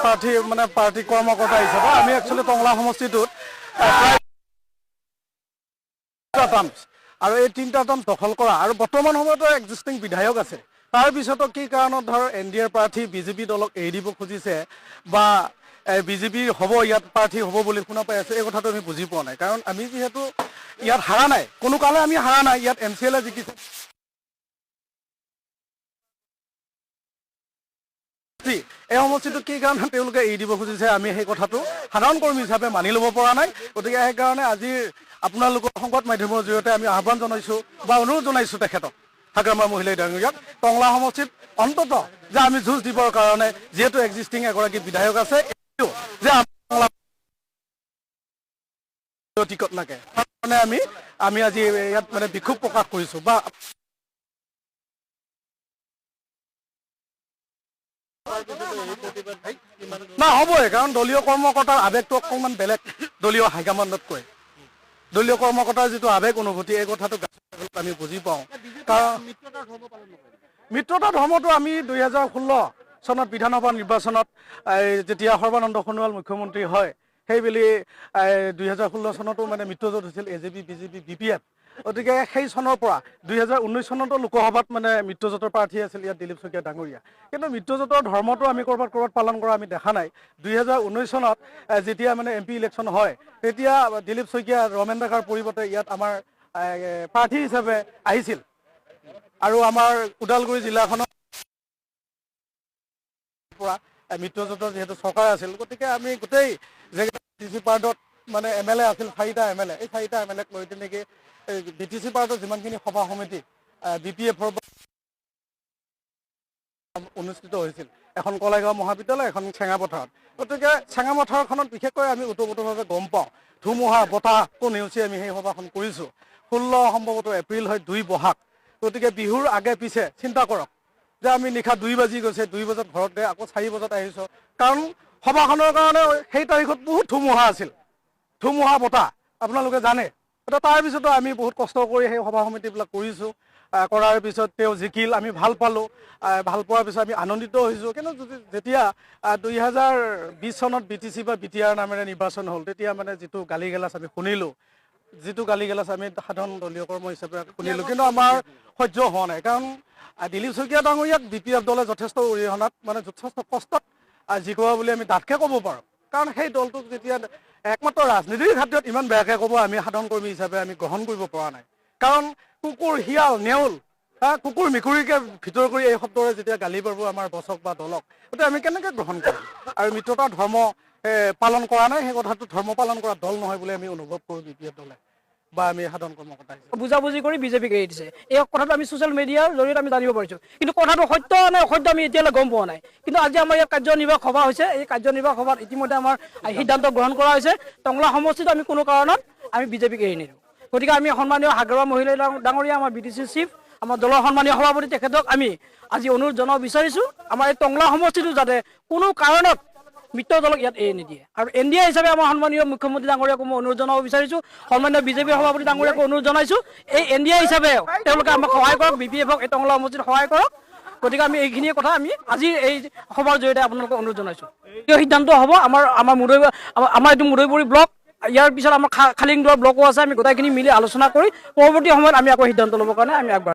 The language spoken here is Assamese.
প্ৰাৰ্থী মানে পাৰ্টি কৰ্মকৰ্তা হিচাপে আমি একচুৱেলি টংলা সমষ্টিটোত আৰু এই 3টা টাৰ্ম দখল কৰা আৰু বৰ্তমান সময়তো এক্সিষ্টিং বিধায়ক আছে তাৰ পিছতো কি কাৰণত ধৰ NDA প্ৰাৰ্থী বিজেপি দলক এৰি দিব খুজিছে বা বিজেপি হ'ব ইয়াত প্ৰাৰ্থী হ'ব বুলি শুনা পাই আছে এই কথাটো আমি বুজি পোৱা নাই কাৰণ আমি যিহেতু ইয়াত হাৰা নাই কোনো কালে আমি হাৰা নাই ইয়াত MCL জিকিছে এই সমষ্টিটো কি কাৰণে তেওঁলোকে এৰি দিব খুজিছে আমি সেই কথাটো সাধাৰণ কৰ্মী হিচাপে মানি ল'ব পৰা নাই গতিকে সেইকাৰণে আজি আপোনালোকৰ সংবাদ মাধ্যমৰ জৰিয়তে আমি আহ্বান জনাইছোঁ বা অনুৰোধ জনাইছোঁ তেখেতক হাগ্ৰামাৰ মহিলাই ডাঙৰীয়াক টংলা সমষ্টিত অন্তত যে আমি যুঁজ দিবৰ কাৰণে যিহেতু এক্সিষ্টিং এগৰাকী বিধায়ক আছে যে টিকট লাগে তাৰকাৰণে আমি আজি ইয়াত মানে বিক্ষোভ প্ৰকাশ কৰিছোঁ বা না হ'বই কাৰণ দলীয় কৰ্মকৰ্তাৰ আৱেগটো অকণমান বেলেগ দলীয় হাইকমাণ্ডতকৈ দলীয় কৰ্মকৰ্তাৰ যিটো আৱেগ অনুভূতি এই কথাটো আমি বুজি পাওঁ কাৰণ মিত্ৰতা ধৰ্মটো আমি 2016 চনত বিধানসভা নিৰ্বাচনত যেতিয়া সৰ্বানন্দ সোণোৱাল মুখ্যমন্ত্ৰী হয় সেইবেলি 2016 চনতো মানে মিত্ৰজোঁট হৈছিল AJP BJP BPF গতিকে সেই চনৰ পৰা 2019 চনতো লোকসভাত মানে মিত্ৰজোঁটৰ প্ৰাৰ্থী আছিল ইয়াত দিলীপ শইকীয়া ডাঙৰীয়া কিন্তু মিত্ৰজোঁটৰ ধৰ্মটো আমি ক'ৰবাত পালন কৰা আমি দেখা নাই 2019 চনত যেতিয়া মানে MP ইলেকশ্যন হয় তেতিয়া দিলীপ শইকীয়া ৰমেন ডেকাৰ পৰিৱৰ্তে ইয়াত আমাৰ প্ৰাৰ্থী হিচাপে আহিছিল আৰু আমাৰ ওদালগুৰি জিলাখনৰ পৰা মিত্ৰজোঁটৰ যিহেতু চৰকাৰ আছিল গতিকে আমি গোটেই BTC পাৰ্টত মানে MLA আছিল 4টা MLA এই 4টা MLA লৈ তেনেকৈ BTC পাৰ্টৰ যিমানখিনি সভা সমিতি BPFৰ অনুষ্ঠিত হৈছিল এখন কলাইগাঁও মহাবিদ্যালয় এখন চেঙাপথাৰত গতিকে চেঙাপথাৰখনত বিশেষকৈ আমি ওতপ্ৰোতভাৱে গম পাওঁ ধুমুহা বতাহকো নেওচি আমি সেই সভাখন কৰিছোঁ 16 সম্ভৱতঃ এপ্ৰিল হয় 2 বহাগ গতিকে বিহুৰ আগে পিছে চিন্তা কৰক যে আমি নিশা 2 বাজি গৈছে 2 বজাত ঘৰত গৈ আকৌ 4 বজাত আহিছোঁ কাৰণ সভাখনৰ কাৰণে সেই তাৰিখত বহুত ধুমুহা আছিল ধুমুহা বতাহ আপোনালোকে জানে এতিয়া তাৰপিছতো আমি বহুত কষ্ট কৰি সেই সভা সমিতিবিলাক কৰিছোঁ কৰাৰ পিছত তেওঁ জিকিল আমি ভাল পালোঁ ভাল পোৱাৰ পিছত আমি আনন্দিত হৈছোঁ কিন্তু যেতিয়া 2020 চনত BTC বা BTR নামেৰে নিৰ্বাচন হ'ল তেতিয়া মানে যিটো গালি গালাজ আমি শুনিলোঁ যিটো গালি গালাজ আমি সাধাৰণ দলীয় কৰ্ম হিচাপে শুনিলোঁ কিন্তু আমাৰ সহ্য হোৱা নাই কাৰণ দিলীপ শইকীয়া ডাঙৰীয়াক BPF দলে যথেষ্ট অৰিহণাত মানে যথেষ্ট কষ্টত জিকোৱা বুলি আমি ডাঠকৈ ক'ব পাৰোঁ কাৰণ সেই দলটোক যেতিয়া একমাত্ৰ ৰাজনীতিৰ ক্ষেত্ৰত ইমান বেয়াকৈ ক'ব আমি সাধাৰণ কৰ্মী হিচাপে আমি গ্ৰহণ কৰিব পৰা নাই কাৰণ কুকুৰ শিয়াল নেউল কুকুৰ মেকুৰীকে ভিতৰ কৰি এই শব্দৰে যেতিয়া গালি পাৰিব আমাৰ বছক বা দলক গতিকে আমি কেনেকৈ গ্ৰহণ কৰিম আৰু মিত্ৰতা ধৰ্ম পালন কৰা নাই সেই কথাটো ধৰ্ম পালন কৰা দল নহয় বুলি আমি অনুভৱ কৰোঁ BPF দলে বা আমি সাধাৰণ কৰ্মকৰ্তা বুজাবুজি কৰি বিজেপিক এৰি দিছে এই কথাটো আমি ছ'চিয়েল মিডিয়াৰ জৰিয়তে আমি জানিব পাৰিছোঁ কিন্তু কথাটো সত্য নে অসত্য আমি এতিয়ালৈ গম পোৱা নাই কিন্তু আজি আমাৰ ইয়াত কাৰ্যনিৰ্বাহক সভা হৈছে এই কাৰ্যনিৰ্বাহক সভাত ইতিমধ্যে আমাৰ সিদ্ধান্ত গ্ৰহণ কৰা হৈছে টংলা সমষ্টিত আমি কোনো কাৰণত আমি বিজেপিক এৰি নিদিওঁ গতিকে আমি সন্মানীয় হাগ্ৰামা মহিলা ডাঙৰীয়া আমাৰ BTC চিফ আমাৰ দলৰ সন্মানীয় সভাপতি তেখেতক আমি আজি অনুৰোধ জনাব বিচাৰিছোঁ আমাৰ এই টংলা সমষ্টিটো যাতে কোনো কাৰণত মিত্ৰ দলক ইয়াত এৰি নিদিয়ে আৰু NDA হিচাপে আমাৰ সন্মানীয় মুখ্যমন্ত্ৰী ডাঙৰীয়াকো মই অনুৰোধ জনাব বিচাৰিছোঁ সন্মানীয় BJP সভাপতি ডাঙৰীয়াকো অনুৰোধ জনাইছোঁ এই NDA হিচাপে তেওঁলোকে আমাক সহায় কৰক BPFক এই টংলা সমষ্টিত সহায় কৰক গতিকে আমি এইখিনিয়ে কথা আমি আজি এই সভাৰ জৰিয়তে আপোনালোকক অনুৰোধ জনাইছোঁ এই সিদ্ধান্ত হ'ব আমাৰ এইটো মুদৈপুৰী ব্লক ইয়াৰ পিছত আমাৰ খালিংদুৱাৰ ব্লকো আছে আমি গোটেইখিনি মিলি আলোচনা কৰি পৰৱৰ্তী সময়ত আমি আকৌ সিদ্ধান্ত ল'বৰ কাৰণে আমি আগবাঢ়িম